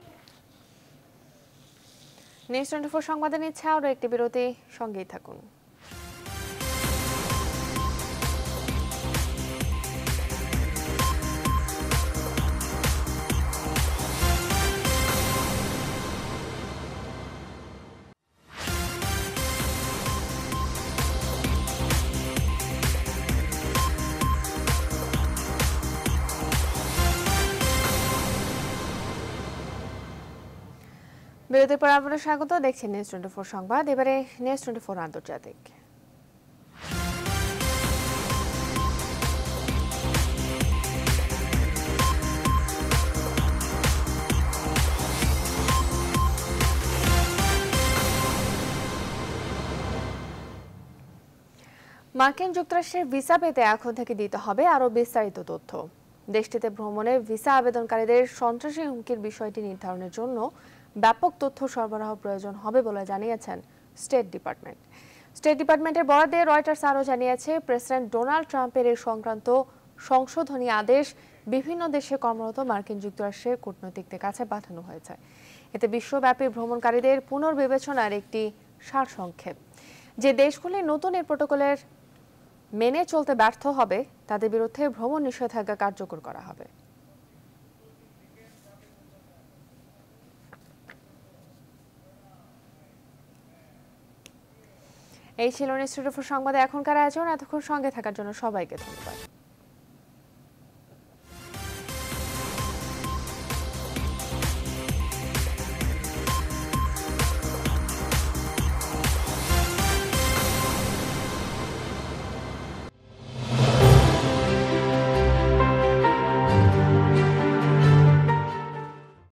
[SPEAKER 1] নিউজ 24 সংবাদে নিচ্ছে আরও একটি বিরতি, সঙ্গেই থাকুন। বিরতির পর আপনাদের স্বাগত, দেখছেন নিউজ 24 সংবাদ। এবারে নিউজ 24 আন্তর্জাতিক। মার্কিন যুক্তরাষ্ট্রের ভিসা পেতে এখন থেকে দিতে হবে আরও বিস্তারিত তথ্য। দেশটিতে ভ্রমণে ভিসা আবেদনকারীদের সন্ত্রাসী হুমকির বিষয়টি নির্ধারণের জন্য ব্যাপক তথ্য সরবরাহ প্রয়োজন হবে বলে জানিয়েছেন স্টেট ডিপার্টমেন্ট। স্টেট ডিপার্টমেন্টের বরাতে রয়টার্স আরও জানিয়েছে, প্রেসিডেন্ট ডোনাল্ড ট্রাম্পের এই সংক্রান্ত সংশোধনী আদেশ বিভিন্ন দেশে কর্মরত মার্কিন যুক্তরাষ্ট্রের কূটনৈতিকদের কাছে পাঠানো হয়েছে। এতে বিশ্বব্যাপী ভ্রমণকারীদের পুনর্বিবেচনার একটি সারসংক্ষেপ। যে দেশগুলি নতুন এই প্রটোকলের মেনে চলতে ব্যর্থ হবে তাদের বিরুদ্ধে ভ্রমণ নিষেধাজ্ঞা কার্যকর করা হবে। এই ছিল নিউজ 24 সংবাদে এখনকার আয়োজন। এতক্ষণ সঙ্গে থাকার জন্য সবাইকে ধন্যবাদ।